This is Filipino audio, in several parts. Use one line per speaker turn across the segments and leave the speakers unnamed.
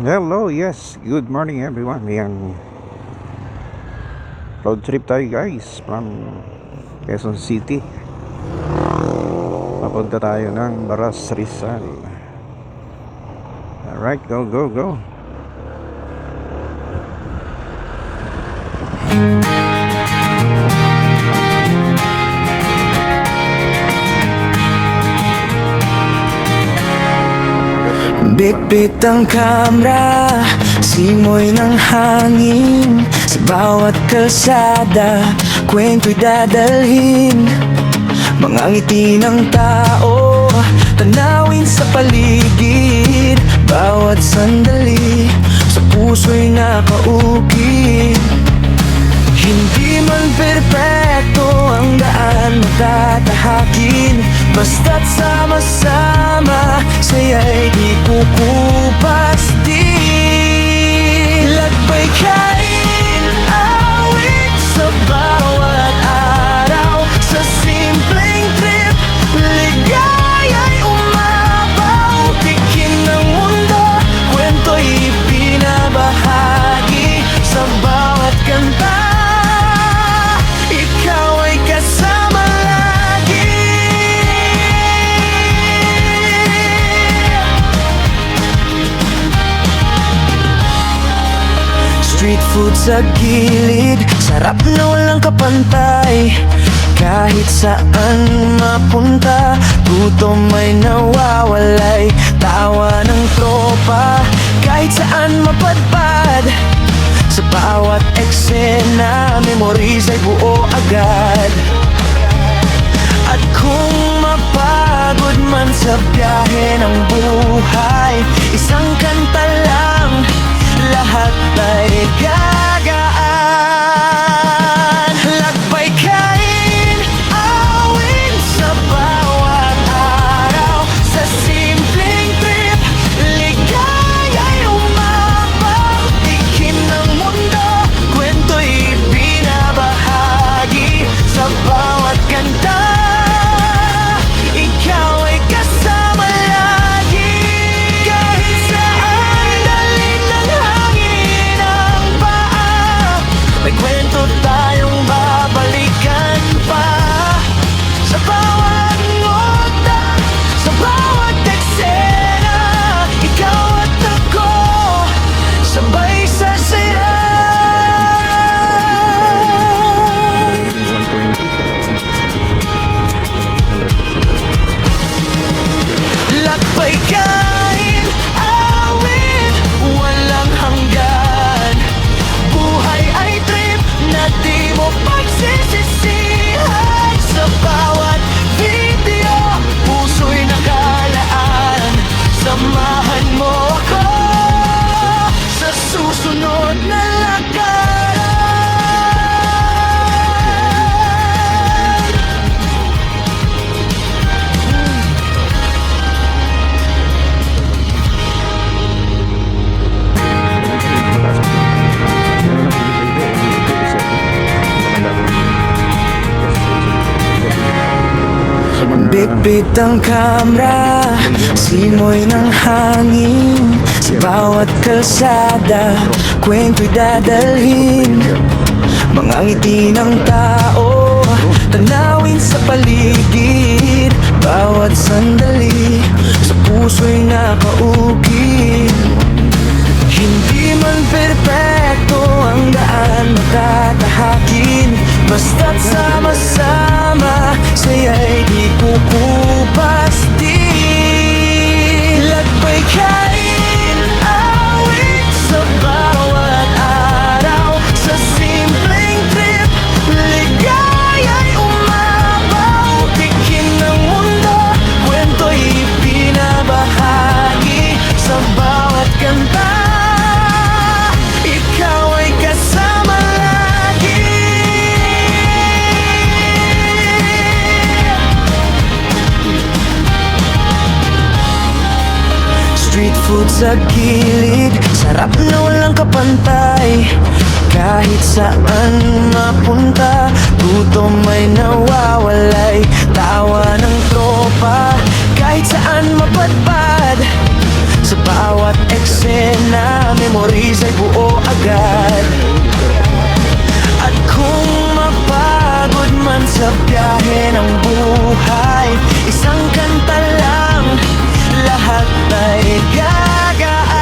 Hello, yes. Good morning everyone. Yang road trip tayo guys from Quezon City. Papunta tayo ng Baras Rizal. Alright, go, go, go.
Bitbit ang kamera, simoy ng hangin. Sa bawat kalsada, kwento'y dadalhin. Mga ngiti ng tao, tanawin sa paligid. Bawat sandali, sa puso'y nakaukit. Hindi man perpekto ang daan matatahakin, basta't sama-sama, saya'y di kukupas din. Lagbay kain, awit sa bawat araw. Sa simpleng trip, ligaya'y umabaw. Tikim ng mundo, kwento'y ibinabahagi. Sa bawat kanta, street food sa gilid, sarap na walang kapantay. Kahit saan mapunta, gutom ay nawawalay. Tawa ng tropa, kahit saan mapadpad. Sa bawat eksena, memories ay buo agad. At kung mapagod man sa biyahe ng buhay, isang kanta lang, lahat ay gagaan. Lagbay kain, awin sa bawat araw. Sa simpleng trip, ligaya'y umabaw. Tikim ng mundo, kwento'y binabahagi. Sa bawat kanta, ikaw ay kasama lagi. Kahit saan dalhin ng hangin ang paa, may kwento tayong babalikan pa. Sa bawat nota, sa bawat eksena, ikaw at ako, sabay sa saya. Lakbay kain, awit, walang hanggan. Buhay ay trip na di mo pagsisisihan. Sa bawat video, puso'y nakalaan. Samahan mo ako sa susunod na lakaran. Bitbit ang kamera, simoy ng hangin. Sa bawat kalsada, kwento'y dadalhin. Mga ngiti ng tao, tanawin sa paligid. Bawat sandali, sa puso'y nakaukit. Hindi man perpekto ang daan matatahakin, basta't sama-sama, saya'y di kukupas din. Lagbay kain, awit sa bawat araw. Sa simpleng trip, ligaya'y umabaw. Tikim ng mundo, kwento'y ibinabahagi. Sa bawat kanta, ikaw ay kasama lagi. Street food sa gilid, sarap na walang kapantay. Kahit saan mapunta, gutom ay nawawalay. Tawa ng tropa, kahit saan mapadpad. Sa bawat eksena, memories ay buo agad. At kung mapagod man sa biyahe ng buhay, isang kanta lang, lahat ay gagaan.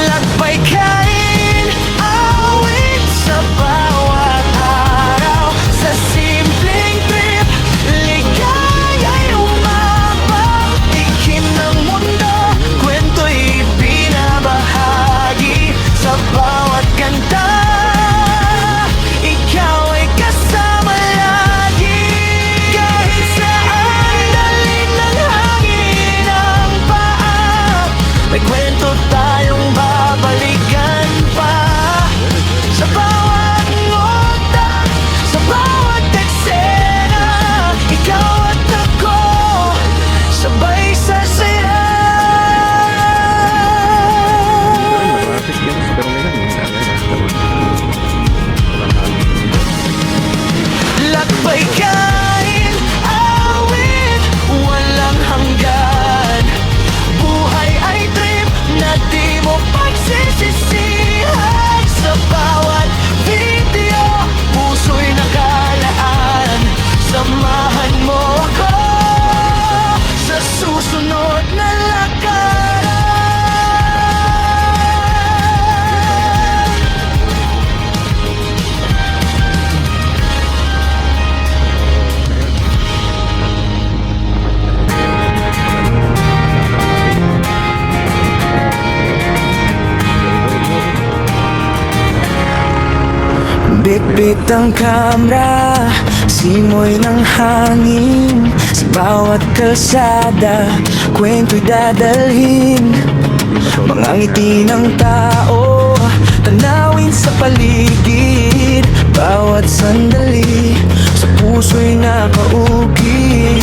Lakbay kain, awit sa bawat araw. Sa simpleng trip, ligaya'y umapaw. Tikim ng mundo, kwento'y binabahagi. Sa bawat kanta, ikaw ay kasama lagi. Kahit saan, dalit ng hangin ang paa, may kwento tayong babalikan pa. Sa bawat nota, sa bawat eksena, ikaw at ako, sabay sa saya.
Traffic yan, pero
Lakbay kain, awit, walang hanggan. Buhay ay trip na di mo pagsisisihan. Sa bawat video, puso'y nakalaan. Samahan mo ako sa susunod na lakaran. Bitbit ang kamera, simoy ng hangin. Sa bawat kalsada, kwento'y dadalhin. Mga ngiti ng tao, tanawin sa paligid. Bawat sandali, sa puso'y nakaukit.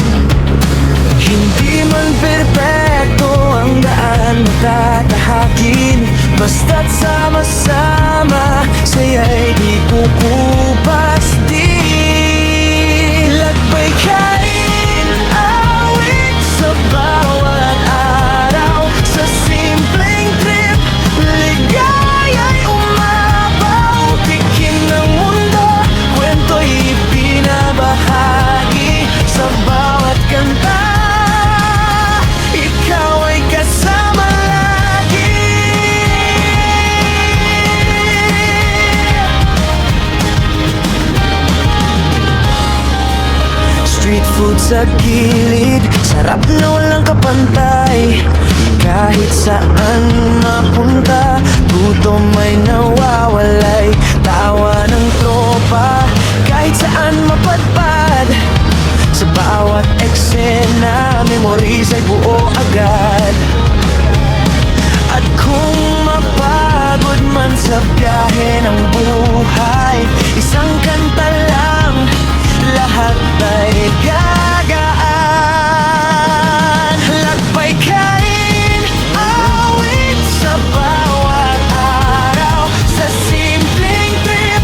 Hindi man perpekto ang daan matatahakin. Basta't sama-sama, saya'y di kukupas din. Lakbay kain, awit sa bawat araw. Sa simpleng trip, ligaya'y umabaw. Tikim ng mundo, kwento'y binabahagi. Sa bawat kanta, ikaw ay kasama lagi. Street food sa gilid, sarap na walang kapantay. Kahit saan mapunta, gutom ay nawawalay. Tawa ng tropa, kahit saan mapadpad. Sa bawat eksena, memories ay buo agad. At kung mapagod man sa biyahe ng buhay, isang kanta lang, lahat ay gagaan. Lakbay kain, awit sa bawat araw. Sa simpleng trip,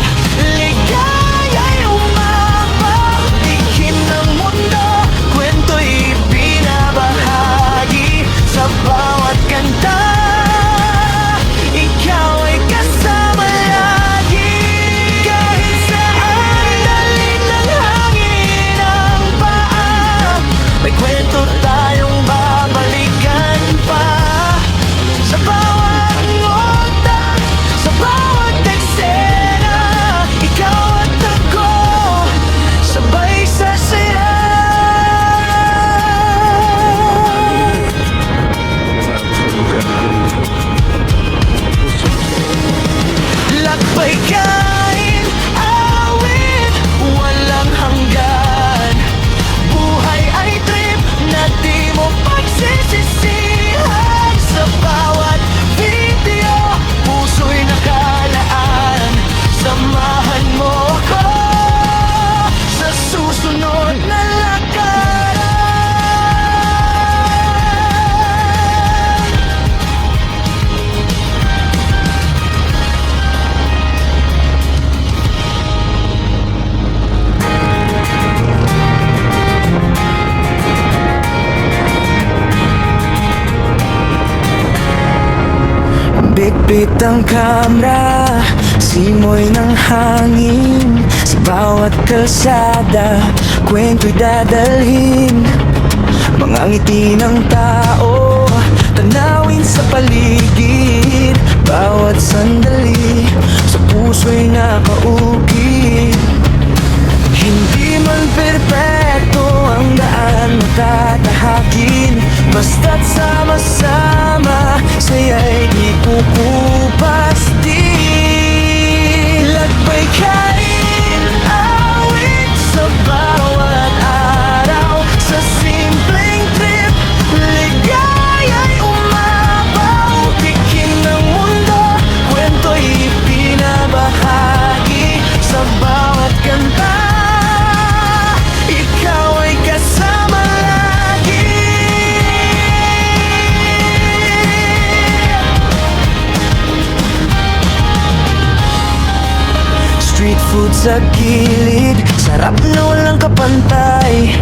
ligaya'y umapaw. Tikim ng mundo, kwento'y binabahagi. Sa bawat kanta, ikaw ay kasama lagi. Kahit saan, dalit ng hangin ang paa, Bitbit ang kamera, simoy ng hangin. Sa bawat kalsada, kwento'y dadalhin. Mga ngiti ng tao, tanawin sa paligid. Bawat sandali, sa puso'y nakaukit. Hindi man perpekto ang daan matatahakin. Basta't sama-sama, saya'y di kukupas din. Lagbay kain, awit sa bawat araw. Sa simpleng trip, ligaya'y umabaw. Tikin ng mundo, kwento'y pinabahagi. Sa bawat kanta, ikaw ay kasama lagi. Street food sa gilid, sarap na walang kapantay.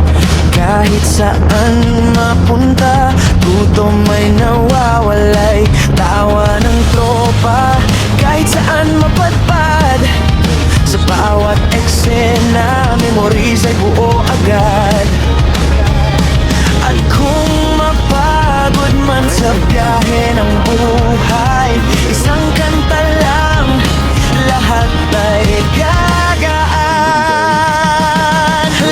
Kahit saan mapunta, gutom ay nawawalay. Tawa ng tropa, kahit saan mapadpad. Sa bawat eksena, memories ay buo agad. At kung mapagod man sa biyahe ng buhay, isang kanta lang, lahat ay gagaan.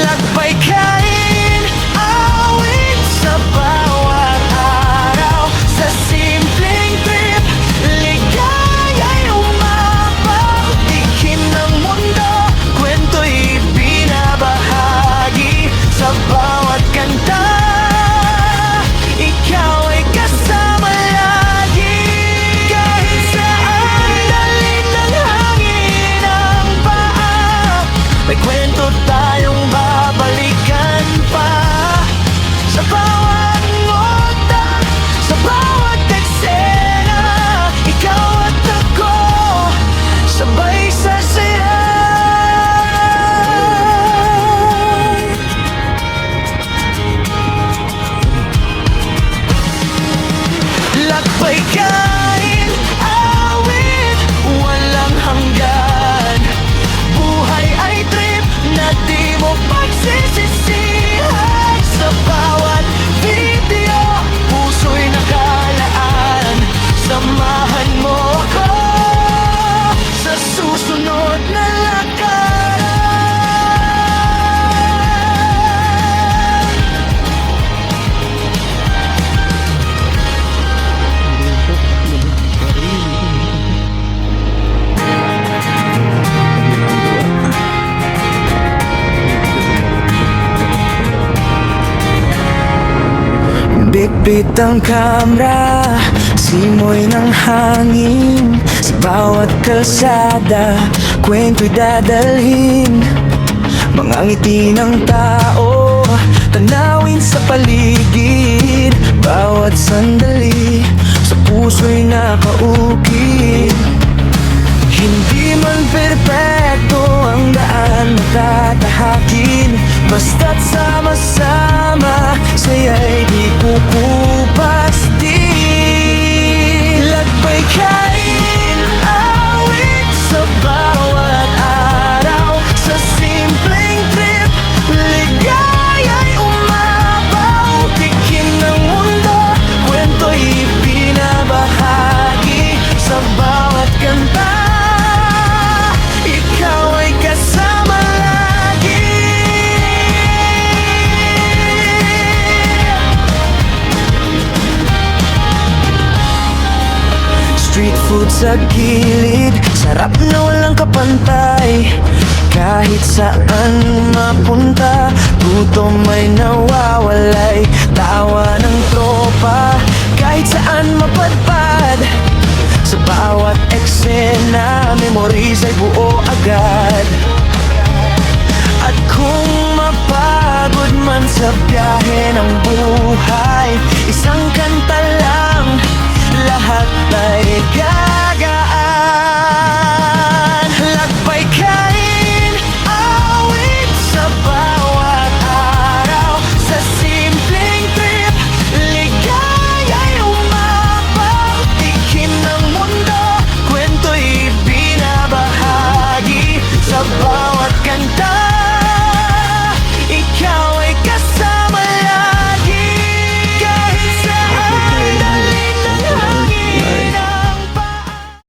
Lagbay kain, awit sa bawat araw. Sa simpleng trip, ligaya'y umabaw. Tikin ng mundo, kwento'y binabahagi. Sa bawat kanta, ikaw ay kasama lagi. Kahit saan dalhin ng hangin ang paa, may kwento tayong babalikan pa. Sa bawat nota, sa bawat eksena, ikaw at ako, sabay sa saya. Lakbay kain, awit, walang hanggan. Buhay ay trip na di mo pagsisisihan. Sa bawat video, puso'y nakalaan. Samahan mo ako sa susunod na lakaran. Bitbit ang kamera, simoy ng hangin. Sa bawat kalsada, kwento'y dadalhin. Mga ngiti ng tao, tanawin sa paligid. Bawat sandali, sa puso'y nakaukit. Hindi man perpekto ang daan matatahakin. Basta't sama-sama, saya'y di kukupas din. Lagbay kain, awit sa bawat araw. Sa simpleng trip, ligaya'y umabaw. Tikin ng mundo, kwento'y binabahagi. Sa bawat kanta, ikaw ay kasama lagi. Street food sa gilid, sarap na walang kapantay. Kahit saan mapunta, gutom ay nawawalay. Tawa ng tropa, kahit saan mapadpad. Sa bawat eksena, memories ay buo agad. At kung mapagod man sa biyahe ng buhay,